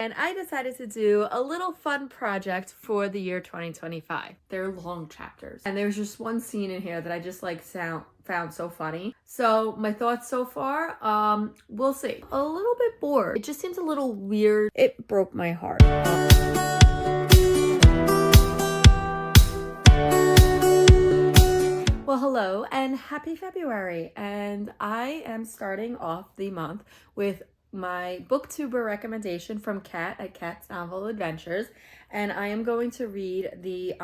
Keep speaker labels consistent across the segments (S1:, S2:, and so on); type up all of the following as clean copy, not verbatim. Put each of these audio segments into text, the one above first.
S1: And I decided to do a little fun project for the year 2025. They're long chapters. And there's just one scene in here that I just found so funny. So my thoughts so far, we'll see. A little bit bored. It just seems a little weird. It broke my heart. Well, hello and happy February. And I am starting off the month with my Booktuber recommendation from Kat at Kat's Novel Adventures. And I am going to read the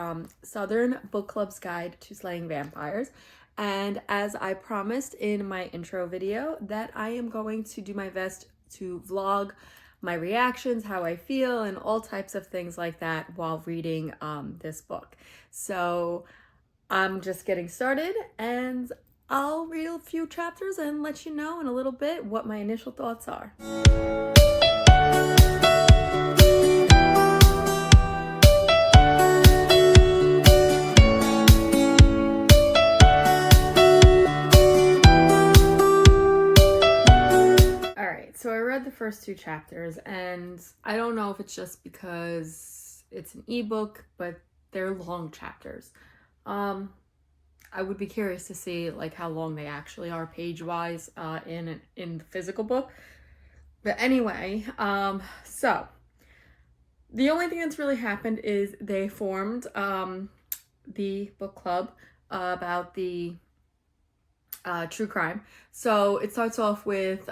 S1: Southern Book Club's Guide to Slaying Vampires. And as I promised in my intro video, that I am going to do my best to vlog my reactions, how I feel, and all types of things like that while reading this book. So I'm just getting started and I'll read a few chapters and let you know in a little bit what my initial thoughts are. Alright, so I read the first two chapters and I don't know if it's just because it's an ebook, but they're long chapters. I would be curious to see like how long they actually are page-wise in the physical book. But anyway, so the only thing that's really happened is they formed the book club about the true crime. So it starts off with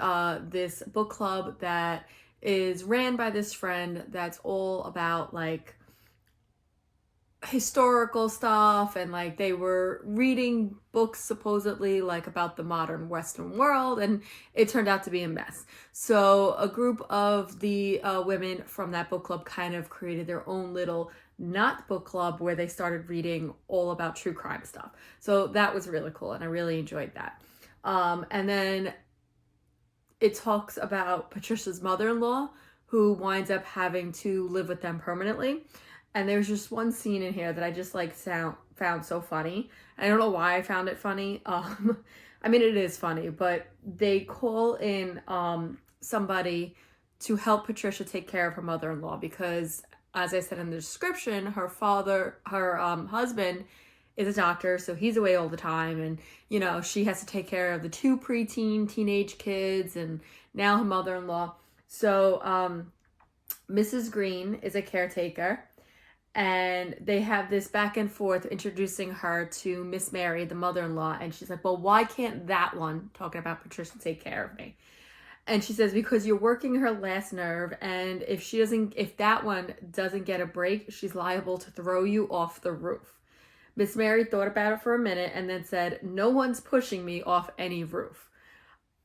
S1: this book club that is ran by this friend that's all about like historical stuff, and like they were reading books supposedly like about the modern Western world, and it turned out to be a mess. So a group of the women from that book club kind of created their own little not book club where they started reading all about true crime stuff. So that was really cool and I really enjoyed that. And then it talks about Patricia's mother-in-law who winds up having to live with them permanently. And there's just one scene in here that I just found so funny. I don't know why I found it funny. I mean, it is funny, but they call in somebody to help Patricia take care of her mother-in-law because, as I said in the description, her husband is a doctor, so he's away all the time, and you know, she has to take care of the two teenage kids, and now her mother-in-law. So Mrs. Green is a caretaker. And they have this back and forth introducing her to Miss Mary, the mother-in-law. And she's like, well, why can't that one, talking about Patricia, take care of me? And she says, because you're working her last nerve. And if that one doesn't get a break, she's liable to throw you off the roof. Miss Mary thought about it for a minute and then said, no one's pushing me off any roof.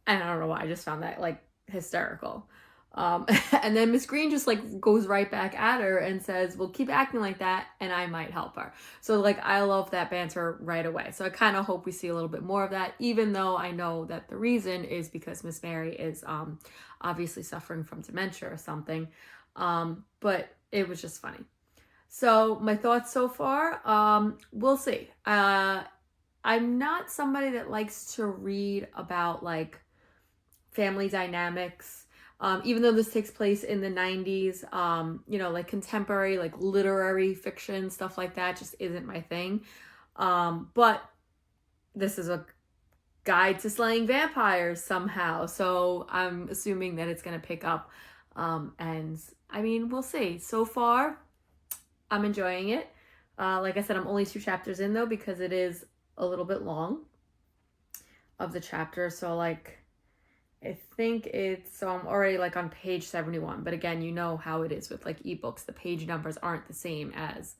S1: And I don't know why, I just found that like hysterical. And then Miss Green just like goes right back at her and says, well, keep acting like that and I might help her. So like, I love that banter right away. So I kind of hope we see a little bit more of that, even though I know that the reason is because Miss Mary is obviously suffering from dementia or something. But it was just funny. So my thoughts so far, we'll see. I'm not somebody that likes to read about like family dynamics. Even though this takes place in the 90s, you know, like contemporary, like literary fiction, stuff like that just isn't my thing. But this is a guide to slaying vampires somehow. So I'm assuming that it's going to pick up. And I mean, we'll see. So far, I'm enjoying it. Like I said, I'm only 2 chapters in though, because it is a little bit long of the chapter. So like, I think so I'm already like on page 71, but again, you know how it is with like ebooks, the page numbers aren't the same as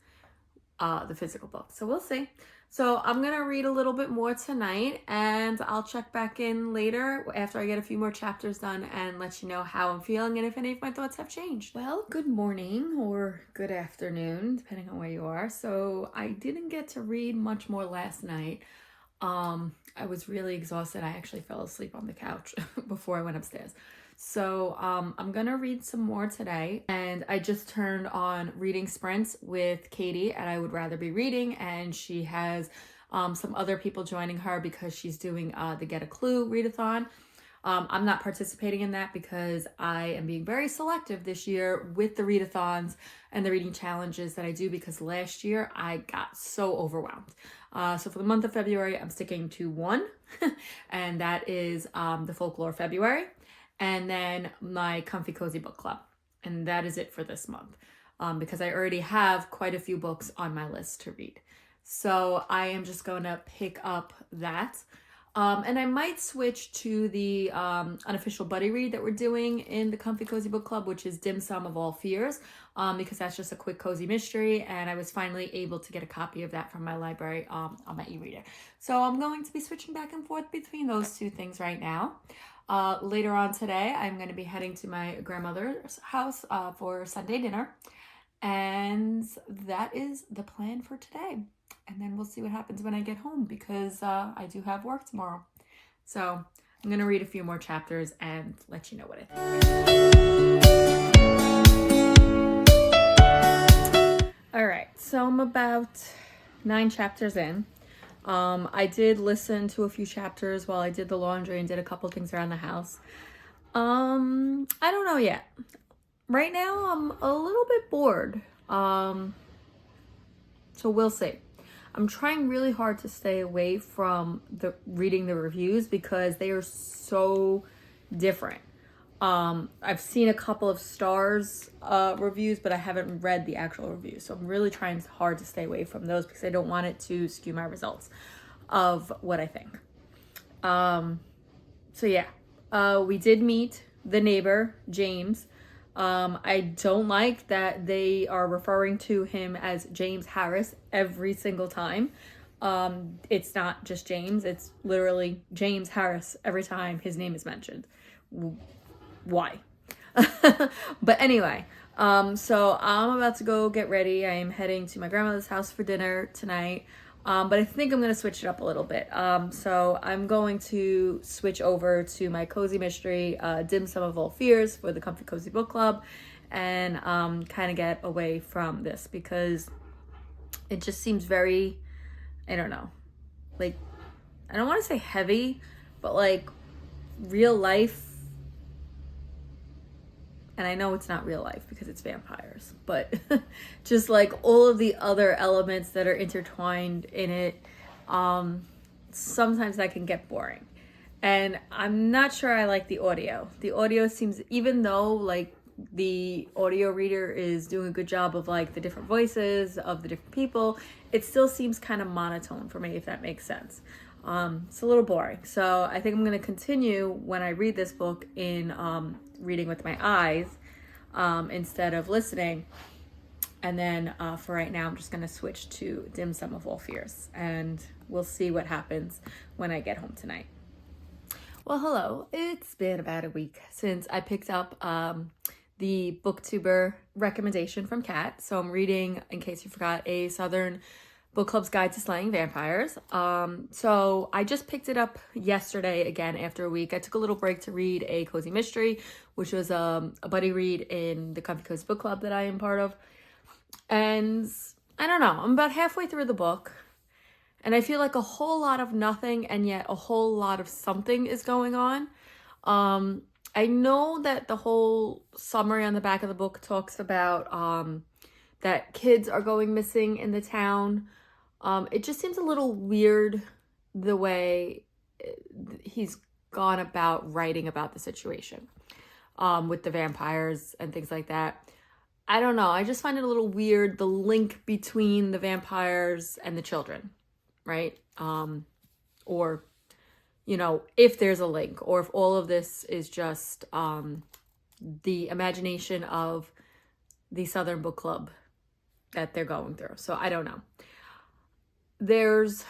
S1: the physical book. So we'll see. So I'm going to read a little bit more tonight and I'll check back in later after I get a few more chapters done and let you know how I'm feeling and if any of my thoughts have changed. Well, good morning or good afternoon, depending on where you are. So I didn't get to read much more last night. I was really exhausted. I actually fell asleep on the couch before I went upstairs. So I'm gonna read some more today, and I just turned on reading sprints with Katie at I Would Rather Be Reading, and she has some other people joining her because she's doing the Get a Clue readathon. I'm not participating in that because I am being very selective this year with the readathons and the reading challenges that I do, because last year I got so overwhelmed. So for the month of February, I'm sticking to one, and that is the Folklore February, and then my Comfy Cozy Book Club. And that is it for this month, because I already have quite a few books on my list to read. So I am just going to pick up that. And I might switch to the unofficial buddy read that we're doing in the Comfy Cozy Book Club, which is Dim Sum of All Fears, because that's just a quick cozy mystery, and I was finally able to get a copy of that from my library on my e-reader. So I'm going to be switching back and forth between those two things right now. Later on today, I'm going to be heading to my grandmother's house for Sunday dinner, and that is the plan for today. And then we'll see what happens when I get home, because I do have work tomorrow. So I'm going to read a few more chapters and let you know what I think. All right, so I'm about 9 chapters in. I did listen to a few chapters while I did the laundry and did a couple things around the house. I don't know yet. Right now, I'm a little bit bored. So we'll see. I'm trying really hard to stay away from reading the reviews because they are so different. I've seen a couple of stars reviews, but I haven't read the actual reviews. So I'm really trying hard to stay away from those because I don't want it to skew my results of what I think. So yeah, we did meet the neighbor, James. I don't like that they are referring to him as James Harris every single time. It's not just James, it's literally James Harris every time his name is mentioned. Why? But anyway, so I'm about to go get ready. I am heading to my grandmother's house for dinner tonight. But I think I'm going to switch it up a little bit. So I'm going to switch over to my cozy mystery, Dim Sum of All Fears, for the Comfy Cozy Book Club, and kind of get away from this because it just seems very, I don't know, like, I don't want to say heavy, but like real life. And I know it's not real life because it's vampires, but just like all of the other elements that are intertwined in it, sometimes that can get boring. And I'm not sure I like the audio. The audio seems, even though like the audio reader is doing a good job of like the different voices of the different people, it still seems kind of monotone for me, if that makes sense. It's a little boring. So I think I'm going to continue when I read this book in reading with my eyes instead of listening. And then for right now, I'm just going to switch to Dim Sum of All Fears. And we'll see what happens when I get home tonight. Well, hello. It's been about a week since I picked up the Booktuber recommendation from Kat. So I'm reading, in case you forgot, A Southern Book Club's Guide to Slaying Vampires. So I just picked it up yesterday again after a week. I took a little break to read a cozy mystery, which was a buddy read in the Comfy Cozy Book Club that I am part of. And I don't know, I'm about halfway through the book and I feel like a whole lot of nothing and yet a whole lot of something is going on. I know that the whole summary on the back of the book talks about that kids are going missing in the town. It just seems a little weird the way he's gone about writing about the situation with the vampires and things like that. I don't know. I just find it a little weird, the link between the vampires and the children, right? Or, you know, if there's a link, or if all of this is just the imagination of the Southern Book Club that they're going through. So I don't know. There's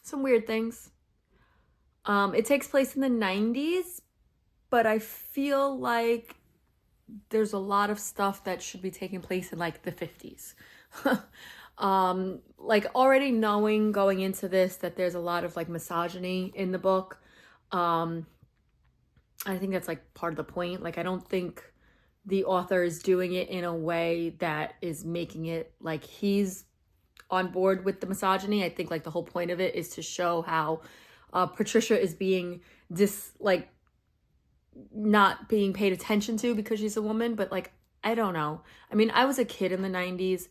S1: some weird things. It takes place in the 90s, but I feel like there's a lot of stuff that should be taking place in like the 50s. Like already knowing going into this that there's a lot of like misogyny in the book. I think that's like part of the point. Like I don't think the author is doing it in a way that is making it like he's on board with the misogyny. I think like the whole point of it is to show how Patricia is being not being paid attention to because she's a woman, but like, I don't know. I mean, I was a kid in the 90s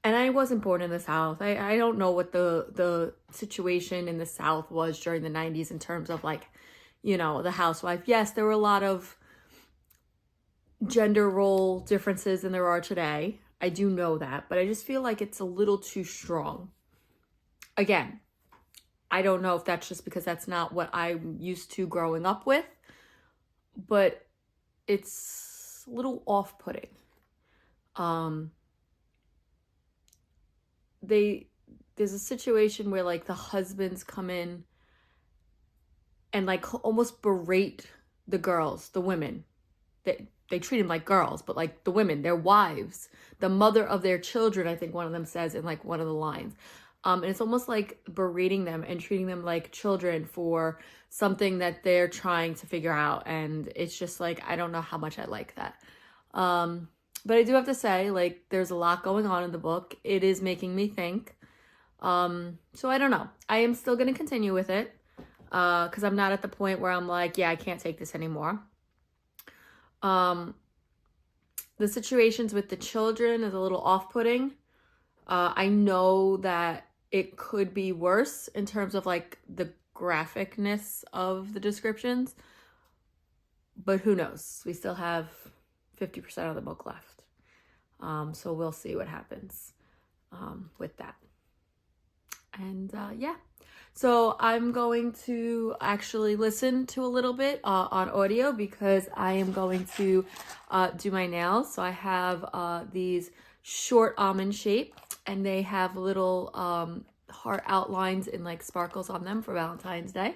S1: and I wasn't born in the South. I don't know what the situation in the South was during the 90s in terms of like, the housewife. Yes, there were a lot of gender role differences than there are today. I do know that, but I just feel like it's a little too strong. Again, I don't know if that's just because that's not what I'm used to growing up with, but it's a little off-putting. There's a situation where like the husbands come in and like almost berate the girls, the women. They treat them like girls, but like the women, their wives, the mother of their children, I think one of them says in like one of the lines. And it's almost like berating them and treating them like children for something that they're trying to figure out. And it's just like, I don't know how much I like that. But I do have to say, like, there's a lot going on in the book. It is making me think. So I don't know. I am still going to continue with it. Because I'm not at the point where I'm like, yeah, I can't take this anymore. The situations with the children is a little off-putting. I know that it could be worse in terms of like the graphicness of the descriptions, but who knows? We still have 50% of the book left. So we'll see what happens with that. And yeah. So I'm going to actually listen to a little bit on audio because I am going to do my nails. So I have these short almond shape and they have little heart outlines and like sparkles on them for Valentine's Day.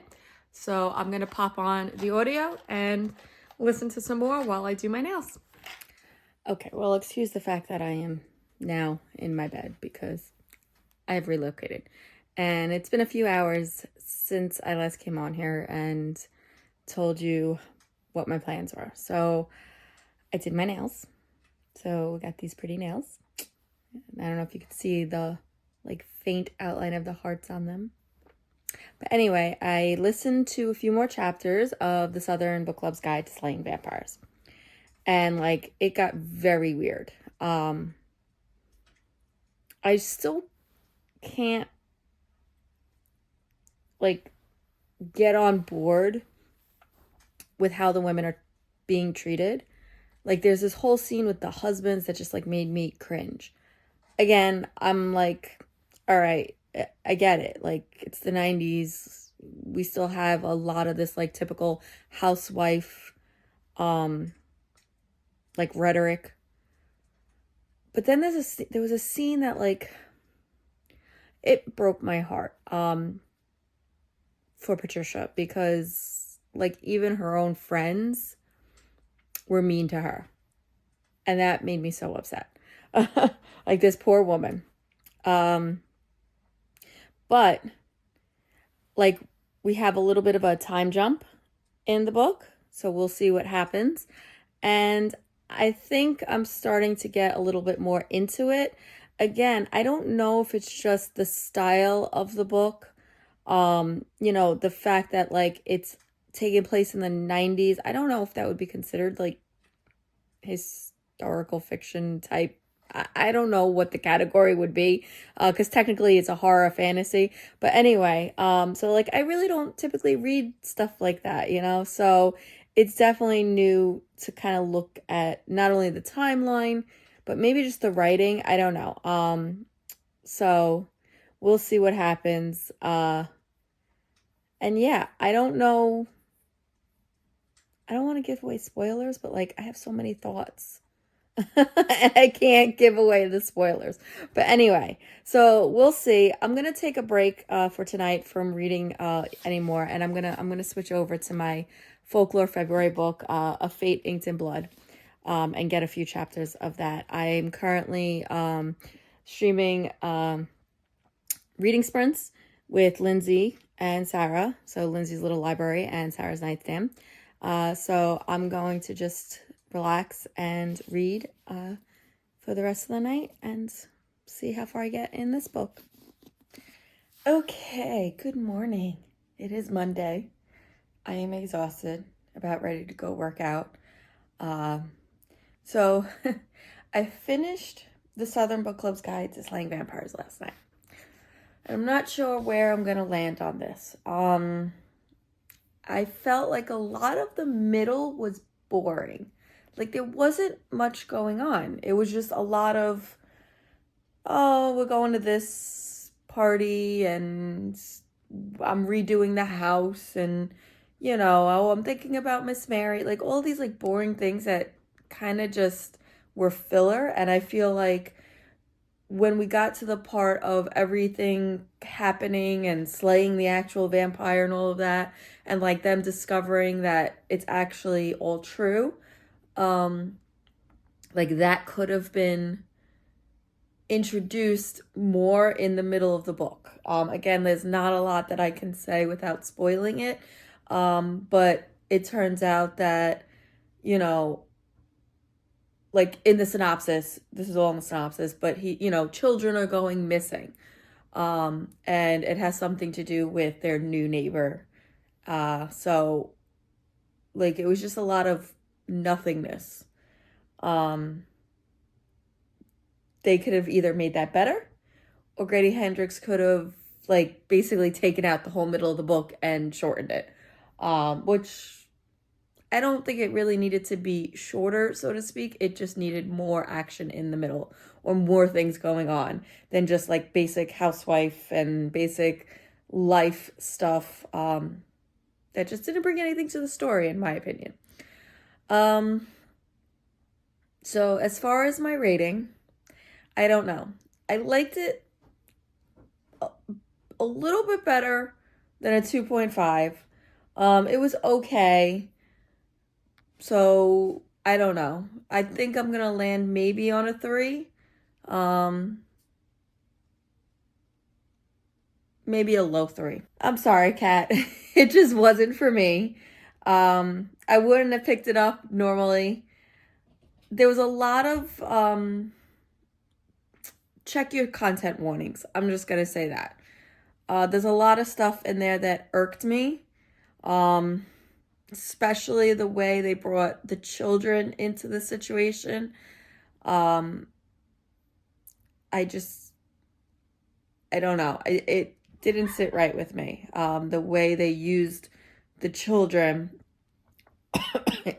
S1: So I'm going to pop on the audio and listen to some more while I do my nails. Okay, well, excuse the fact that I am now in my bed because I have relocated. And it's been a few hours since I last came on here and told you what my plans were. So I did my nails. So we got these pretty nails. I don't know if you can see the like faint outline of the hearts on them. But anyway, I listened to a few more chapters of the Southern Book Club's Guide to Slaying Vampires. And like it got very weird. I still can't like get on board with how the women are being treated. Like there's this whole scene with the husbands that just like made me cringe. Again, I'm like, all right, I get it. Like it's the 90s. We still have a lot of this like typical housewife like rhetoric. But then there was a scene that like it broke my heart for Patricia because like even her own friends were mean to her. And that made me so upset. Like this poor woman. But like we have a little bit of a time jump in the book. So we'll see what happens. And I think I'm starting to get a little bit more into it. Again, I don't know if it's just the style of the book. The fact that like it's taking place in the 90s. I don't know if that would be considered like historical fiction type. I don't know what the category would be because technically it's a horror fantasy. But anyway, so like I really don't typically read stuff like that, so it's definitely new to kind of look at not only the timeline, but maybe just the writing. I don't know. So we'll see what happens. And yeah, I don't know. I don't want to give away spoilers, but like I have so many thoughts. And I can't give away the spoilers. But anyway, so we'll see. I'm gonna take a break for tonight from reading anymore, and I'm gonna switch over to my folklore February book, A Fate Inked in Blood, and get a few chapters of that. I'm currently streaming reading sprints with Lindsay and Sarah. So Lindsay's Little Library and Sarah's Nightstand. So I'm going to just relax and read for the rest of the night and see how far I get in this book. Okay, good morning. It is Monday. I am exhausted, about ready to go work out. So I finished the Southern Book Club's Guide to Slaying Vampires last night. I'm not sure where I'm gonna land on this. I felt like a lot of the middle was boring. Like there wasn't much going on. It was just a lot of, oh, we're going to this party and I'm redoing the house and, oh, I'm thinking about Miss Mary. Like all these like boring things that kind of just were filler. And I feel like when we got to the part of everything happening and slaying the actual vampire and all of that, and like them discovering that it's actually all true, like that could have been introduced more in the middle of the book. Again, there's not a lot that I can say without spoiling it, but it turns out that, like in the synopsis, this is all in the synopsis, but children are going missing, and it has something to do with their new neighbor. So, like, it was just a lot of nothingness. They could have either made that better, or Grady Hendrix could have like basically taken out the whole middle of the book and shortened it, which I don't think it really needed to be shorter, so to speak. It just needed more action in the middle or more things going on than just like basic housewife and basic life stuff that just didn't bring anything to the story, in my opinion. So as far as my rating, I don't know. I liked it a little bit better than a 2.5. It was okay. So I don't know. I think I'm gonna land maybe on a 3. Maybe a low 3. I'm sorry, Kat. It just wasn't for me. I wouldn't have picked it up normally. There was a lot of check your content warnings. I'm just gonna say that. There's a lot of stuff in there that irked me. Especially the way they brought the children into the situation. I don't know. It didn't sit right with me. The way they used the children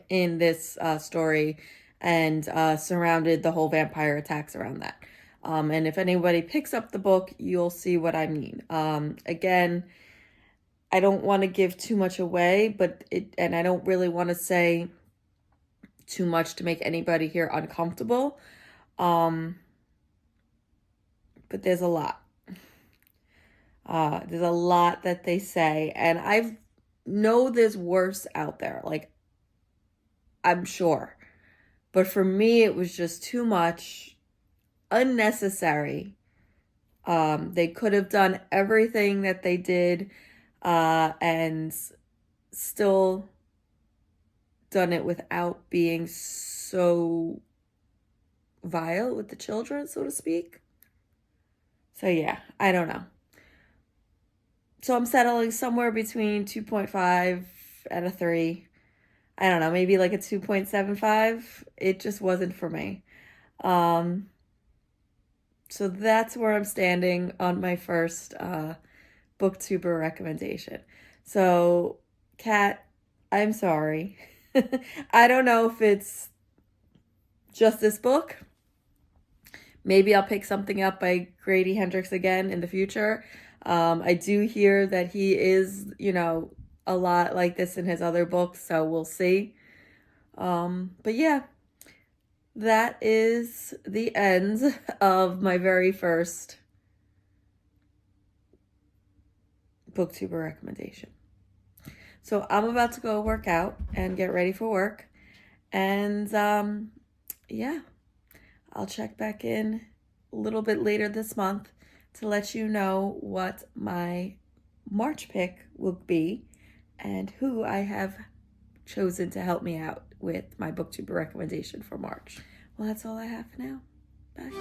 S1: in this story and surrounded the whole vampire attacks around that. And if anybody picks up the book, you'll see what I mean. Again, I don't want to give too much away, and I don't really want to say too much to make anybody here uncomfortable. But there's a lot. There's a lot that they say, and I know there's worse out there. Like, I'm sure. But for me, it was just too much, unnecessary. They could have done everything that they did, and still done it without being so vile with the children, so to speak. So yeah, I don't know. So I'm settling somewhere between 2.5 and a 3. I don't know, maybe like a 2.75. It just wasn't for me. So that's where I'm standing on my first Booktuber recommendation. So, Kat, I'm sorry. I don't know if it's just this book. Maybe I'll pick something up by Grady Hendrix again in the future. I do hear that he is, a lot like this in his other books, so we'll see. But yeah, that is the end of my very first Booktuber recommendation. So I'm about to go work out and get ready for work. And yeah, I'll check back in a little bit later this month to let you know what my March pick will be and who I have chosen to help me out with my Booktuber recommendation for March. Well, that's all I have for now. Bye.